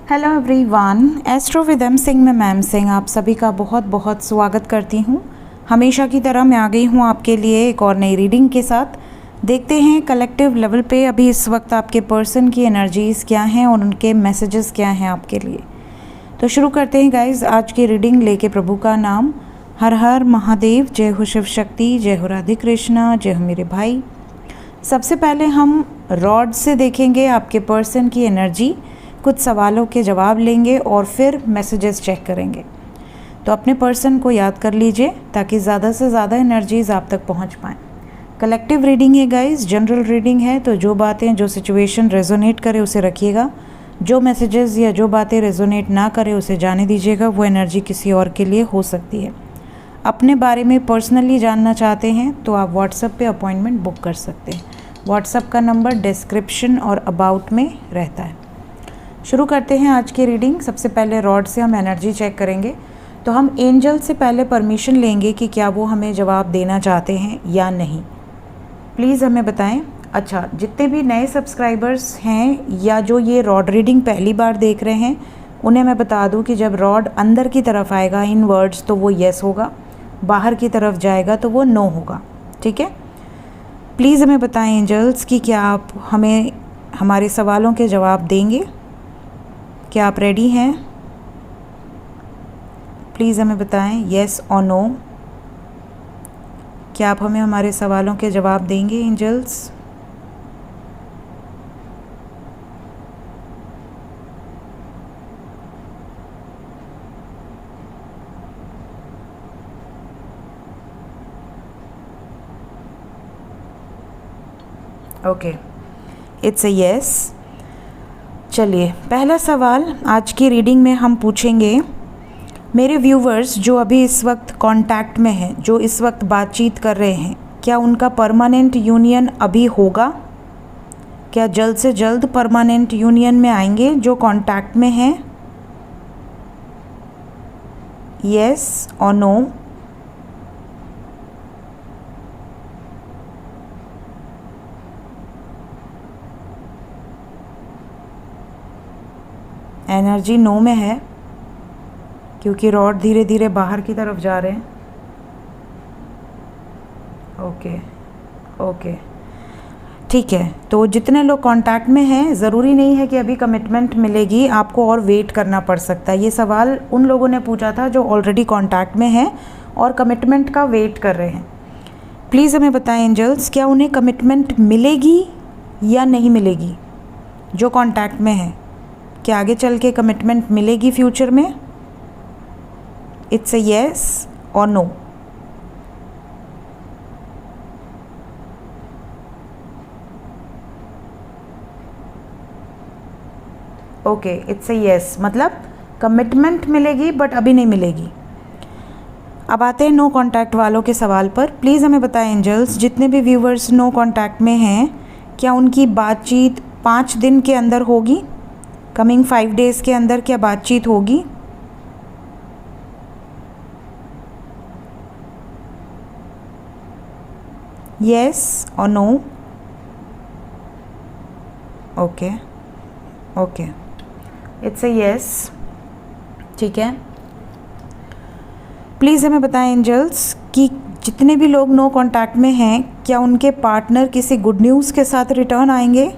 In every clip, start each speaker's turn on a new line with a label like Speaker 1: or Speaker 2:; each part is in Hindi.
Speaker 1: Hello everyone, astro with M Singh में मैम सिंह आप सभी का बहुत बहुत स्वागत करती हूँ। हमेशा की तरह मैं आ गई हूँ आपके लिए एक और नई रीडिंग के साथ। देखते हैं कलेक्टिव लेवल पे अभी इस वक्त आपके पर्सन की एनर्जीज़ क्या हैं और उनके मैसेजेस क्या हैं आपके लिए। तो शुरू करते हैं गाइज आज की रीडिंग लेके प्रभु का नाम। हर हर महादेव, जय हो शिव शक्ति, जय हो राधे कृष्णा, जय हो मेरे भाई। सबसे पहले हम रॉड से देखेंगे आपके पर्सन की एनर्जी, कुछ सवालों के जवाब लेंगे और फिर मैसेजेस चेक करेंगे। तो अपने पर्सन को याद कर लीजिए ताकि ज़्यादा से ज़्यादा एनर्जीज़ आप तक पहुंच पाएँ। कलेक्टिव रीडिंग है गाइस, जनरल रीडिंग है, तो जो बातें जो सिचुएशन रेजोनेट करे उसे रखिएगा। जो मैसेजेस या जो बातें रेजोनेट ना करे उसे जाने दीजिएगा, वो एनर्जी किसी और के लिए हो सकती है। अपने बारे में पर्सनली जानना चाहते हैं तो आप व्हाट्सएप पे अपॉइंटमेंट बुक कर सकते हैं। व्हाट्सएप का नंबर डिस्क्रिप्शन और अबाउट में रहता है। शुरू करते हैं आज की रीडिंग। सबसे पहले रॉड से हम एनर्जी चेक करेंगे। तो हम एंजल से पहले परमिशन लेंगे कि क्या वो हमें जवाब देना चाहते हैं या नहीं। प्लीज़ हमें बताएं। अच्छा, जितने भी नए सब्सक्राइबर्स हैं या जो ये रॉड रीडिंग पहली बार देख रहे हैं उन्हें मैं बता दूं कि जब रॉड अंदर की तरफ आएगा इन वर्ड्स तो वो येस होगा, बाहर की तरफ जाएगा तो वो नो होगा। ठीक है, प्लीज़ हमें बताएं एंजल्स कि क्या आप हमें हमारे सवालों के जवाब देंगे। क्या आप रेडी हैं? प्लीज़ हमें बताएं येस और नो। क्या आप हमें हमारे सवालों के जवाब देंगे angels? Okay, it's a yes. चलिए, पहला सवाल आज की रीडिंग में हम पूछेंगे। मेरे व्यूवर्स जो अभी इस वक्त कांटेक्ट में हैं, जो इस वक्त बातचीत कर रहे हैं, क्या उनका परमानेंट यूनियन अभी होगा? क्या जल्द से जल्द परमानेंट यूनियन में आएंगे जो कांटेक्ट में हैं? येस और नो। एनर्जी नो में है क्योंकि रॉड धीरे धीरे बाहर की तरफ जा रहे हैं। ओके, ठीक है। तो जितने लोग कांटेक्ट में हैं, ज़रूरी नहीं है कि अभी कमिटमेंट मिलेगी, आपको और वेट करना पड़ सकता है। ये सवाल उन लोगों ने पूछा था जो ऑलरेडी कांटेक्ट में हैं और कमिटमेंट का वेट कर रहे हैं। प्लीज़ हमें बताएं एंजल्स, क्या उन्हें कमिटमेंट मिलेगी या नहीं मिलेगी? जो कांटेक्ट में है, क्या आगे चल के कमिटमेंट मिलेगी फ्यूचर में? इट्स अ येस और no. Okay, it's a yes, मतलब कमिटमेंट मिलेगी बट अभी नहीं मिलेगी। अब आते हैं नो कांटेक्ट वालों के सवाल पर। प्लीज़ हमें बताएं एंजल्स, जितने भी व्यूवर्स नो कांटेक्ट में हैं, क्या उनकी बातचीत 5 दिन के अंदर होगी? कमिंग 5 डेज़ के अंदर क्या बातचीत होगी? येस और no. Okay, it's a yes. ठीक है, प्लीज़ हमें बताएं एंजल्स कि जितने भी लोग नो कांटेक्ट में हैं, क्या उनके पार्टनर किसी गुड न्यूज़ के साथ रिटर्न आएंगे?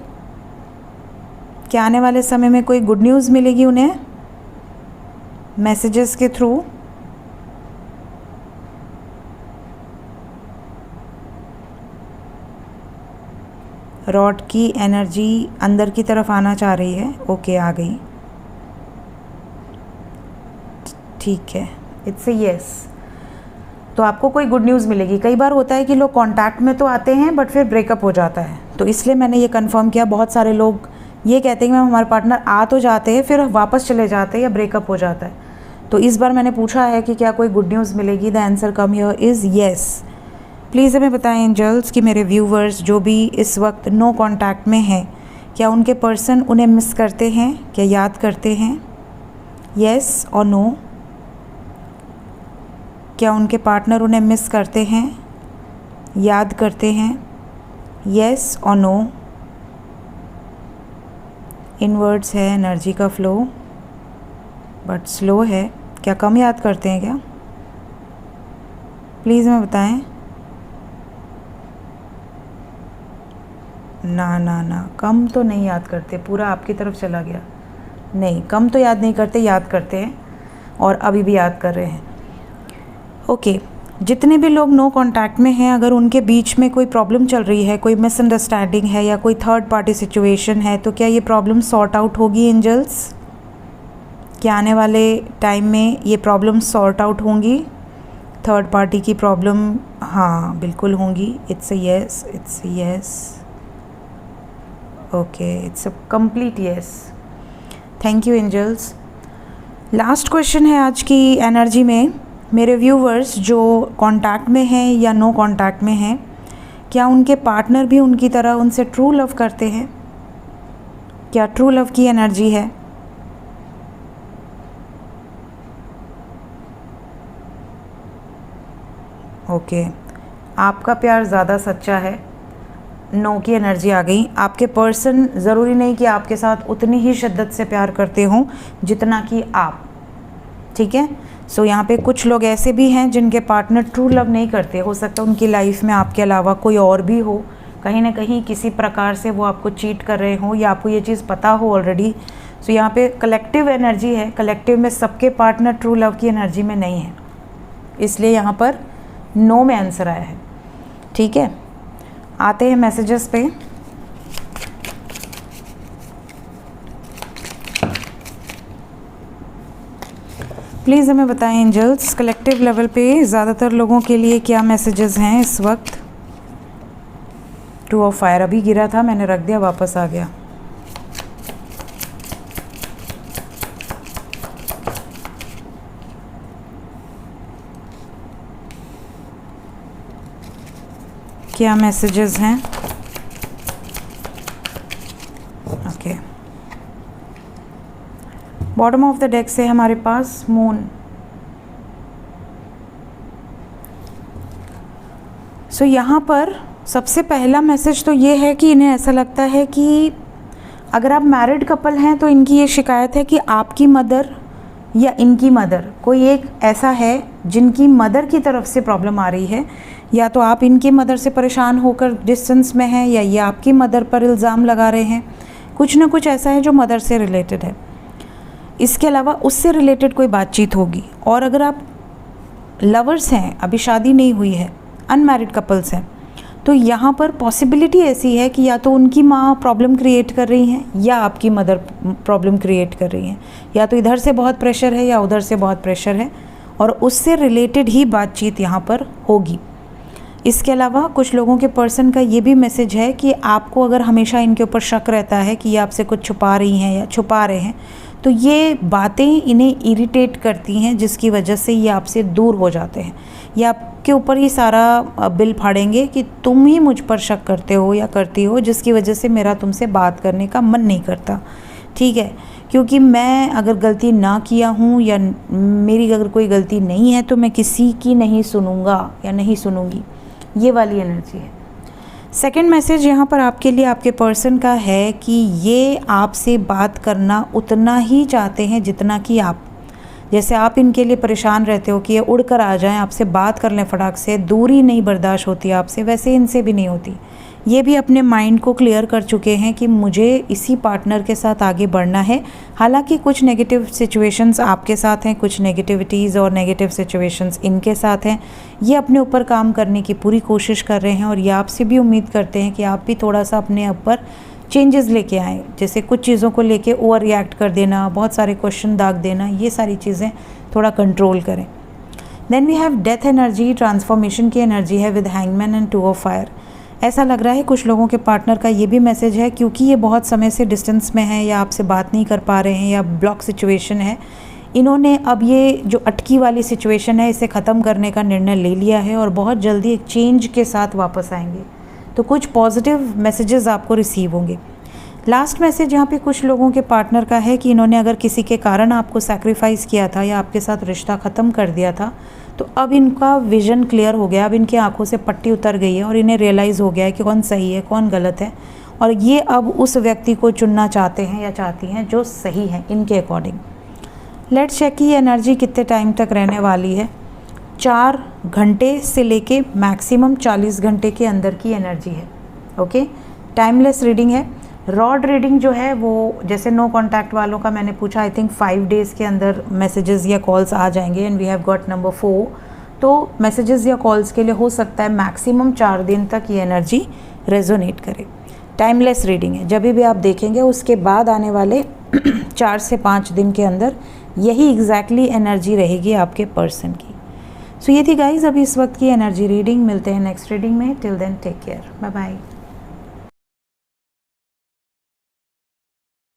Speaker 1: क्या आने वाले समय में कोई गुड न्यूज़ मिलेगी उन्हें मैसेजेस के थ्रू? रॉड की एनर्जी अंदर की तरफ आना चाह रही है। ओके, आ गई। ठीक है, इट्स अ येस। तो आपको कोई गुड न्यूज़ मिलेगी। कई बार होता है कि लोग कांटेक्ट में तो आते हैं बट फिर ब्रेकअप हो जाता है, तो इसलिए मैंने ये कंफर्म किया। बहुत सारे लोग ये कहते हैं कि मैम हमारे पार्टनर आ तो जाते हैं फिर वापस चले जाते हैं या ब्रेकअप हो जाता है। तो इस बार मैंने पूछा है कि क्या कोई गुड न्यूज़ मिलेगी। The answer come here is yes. Please हमें बताएं एंजल्स कि मेरे व्यूवर्स जो भी इस वक्त नो कांटेक्ट में हैं, क्या उनके पर्सन उन्हें मिस करते हैं, क्या याद करते हैं? येस और नो। क्या उनके पार्टनर उन्हें मिस करते हैं, याद करते हैं? येस और नो। इनवर्ड्स है एनर्जी का फ्लो। बट स्लो है। क्या कम याद करते हैं क्या? प्लीज़ हमें बताएं। ना ना ना, कम तो नहीं याद करते, पूरा आपकी तरफ चला गया। नहीं, कम तो याद नहीं करते, याद करते हैं और अभी भी याद कर रहे हैं। ओके, जितने भी लोग नो कांटेक्ट में हैं, अगर उनके बीच में कोई प्रॉब्लम चल रही है, कोई मिसअंडरस्टैंडिंग है या कोई थर्ड पार्टी सिचुएशन है, तो क्या ये प्रॉब्लम सॉर्ट आउट होगी एंजल्स? क्या आने वाले टाइम में ये प्रॉब्लम सॉर्ट आउट होंगी? थर्ड पार्टी की प्रॉब्लम, हाँ बिल्कुल होंगी। It's a yes, it's a yes. Okay, it's a complete yes. Thank you angels. Last question है आज की एनर्जी में। मेरे व्यूवर्स जो कांटेक्ट में हैं या नो कांटेक्ट में हैं, क्या उनके पार्टनर भी उनकी तरह उनसे ट्रू लव करते हैं? क्या ट्रू लव की एनर्जी है? ओके, आपका प्यार ज़्यादा सच्चा है। नो की एनर्जी आ गई। आपके पर्सन ज़रूरी नहीं कि आपके साथ उतनी ही शिद्दत से प्यार करते हों जितना कि आप, ठीक है। सो यहाँ पे कुछ लोग ऐसे भी हैं जिनके पार्टनर ट्रू लव नहीं करते। हो सकता है उनकी लाइफ में आपके अलावा कोई और भी हो, कहीं ना कहीं किसी प्रकार से वो आपको चीट कर रहे हों या आपको ये चीज़ पता हो ऑलरेडी। सो यहाँ पे कलेक्टिव एनर्जी है, कलेक्टिव में सबके पार्टनर ट्रू लव की एनर्जी में नहीं है, इसलिए यहाँ पर नो में आंसर आया है, ठीक है। आते हैं मैसेजेस पे। प्लीज़ हमें बताएं एंजल्स, कलेक्टिव लेवल पे ज़्यादातर लोगों के लिए क्या मैसेजेस हैं इस वक्त? टू ऑफ फायर अभी गिरा था, मैंने रख दिया, वापस आ गया। क्या मैसेजेस हैं? Okay, bottom of the deck से हमारे पास मून। सो यहाँ पर सबसे पहला मैसेज तो ये है कि इन्हें ऐसा लगता है कि अगर आप मैरिड कपल हैं तो इनकी ये शिकायत है कि आपकी मदर या इनकी मदर, कोई एक ऐसा है जिनकी मदर की तरफ से प्रॉब्लम आ रही है। या तो आप इनकी मदर से परेशान होकर डिस्टेंस में हैं या ये आपकी मदर पर इल्ज़ाम लगा रहे हैं। कुछ ना कुछ ऐसा है जो मदर से रिलेटेड है। इसके अलावा उससे रिलेटेड कोई बातचीत होगी। और अगर आप लवर्स हैं, अभी शादी नहीं हुई है, अनमैरिड कपल्स हैं, तो यहाँ पर पॉसिबिलिटी ऐसी है कि या तो उनकी माँ प्रॉब्लम क्रिएट कर रही हैं या आपकी मदर प्रॉब्लम क्रिएट कर रही हैं। या तो इधर से बहुत प्रेशर है या उधर से बहुत प्रेशर है और उससे रिलेटेड ही बातचीत यहाँ पर होगी। इसके अलावा कुछ लोगों के पर्सन का ये भी मैसेज है कि आपको अगर हमेशा इनके ऊपर शक रहता है कि ये आपसे कुछ छुपा रही हैं या छुपा रहे हैं, तो ये बातें इन्हें इरिटेट करती हैं, जिसकी वजह से ये आपसे दूर हो जाते हैं। ये आपके ऊपर ही सारा बिल फाड़ेंगे कि तुम ही मुझ पर शक करते हो या करती हो, जिसकी वजह से मेरा तुमसे बात करने का मन नहीं करता, ठीक है। क्योंकि मैं अगर गलती ना किया हूँ या मेरी अगर कोई गलती नहीं है तो मैं किसी की नहीं सुनूँगा या नहीं सुनूँगी, ये वाली एनर्जी है। सेकंड मैसेज यहाँ पर आपके लिए आपके पर्सन का है कि ये आपसे बात करना उतना ही चाहते हैं जितना कि आप। जैसे आप इनके लिए परेशान रहते हो कि ये उड़कर आ जाएं, आपसे बात कर लें फटाक से, दूरी नहीं बर्दाश्त होती आपसे, वैसे इनसे भी नहीं होती। ये भी अपने माइंड को क्लियर कर चुके हैं कि मुझे इसी पार्टनर के साथ आगे बढ़ना है। हालांकि कुछ नेगेटिव सिचुएशंस आपके साथ हैं, कुछ नेगेटिविटीज़ और नेगेटिव सिचुएशंस इनके साथ हैं। ये अपने ऊपर काम करने की पूरी कोशिश कर रहे हैं और ये आपसे भी उम्मीद करते हैं कि आप भी थोड़ा सा अपने ऊपर चेंजेस लेके आएँ। जैसे कुछ चीज़ों को लेके ओवर रिएक्ट कर देना, बहुत सारे क्वेश्चन दाग देना, ये सारी चीज़ें थोड़ा कंट्रोल करें। Then we have death energy, transformation की एनर्जी है with hangman and two of fire. ऐसा लग रहा है कुछ लोगों के पार्टनर का ये भी मैसेज है, क्योंकि ये बहुत समय से डिस्टेंस में है या आपसे बात नहीं कर पा रहे हैं या ब्लॉक सिचुएशन है, इन्होंने अब ये जो अटकी वाली सिचुएशन है इसे ख़त्म करने का निर्णय ले लिया है और बहुत जल्दी एक चेंज के साथ वापस आएंगे। तो कुछ पॉजिटिव मैसेजेस आपको रिसीव होंगे। लास्ट मैसेज यहाँ पे कुछ लोगों के पार्टनर का है कि इन्होंने अगर किसी के कारण आपको सैक्रिफाइस किया था या आपके साथ रिश्ता ख़त्म कर दिया था, तो अब इनका विज़न क्लियर हो गया, अब इनकी आंखों से पट्टी उतर गई है और इन्हें रियलाइज़ हो गया है कि कौन सही है कौन गलत है, और ये अब उस व्यक्ति को चुनना चाहते हैं या चाहती हैं जो सही है इनके अकॉर्डिंग। लेट्स चेक की एनर्जी कितने टाइम तक रहने वाली है। 4 घंटे से लेके मैक्सिमम 40 घंटे के अंदर की एनर्जी है। ओके, टाइमलेस रीडिंग है। रॉड रीडिंग जो है वो जैसे नो कॉन्टैक्ट वालों का मैंने पूछा, आई थिंक 5 डेज़ के अंदर मैसेजेस या कॉल्स आ जाएंगे and we have got number 4। तो मैसेजेस या कॉल्स के लिए हो सकता है मैक्सिमम 4 दिन तक ये एनर्जी रेजोनेट करे। टाइमलेस रीडिंग है, जब भी आप देखेंगे उसके बाद आने वाले 4 से 5 दिन के अंदर यही एग्जैक्टली एनर्जी रहेगी आपके पर्सन की। सो ये थी गाइज अभी इस वक्त की एनर्जी रीडिंग। मिलते हैं नेक्स्ट रीडिंग में। Till then take care, bye bye.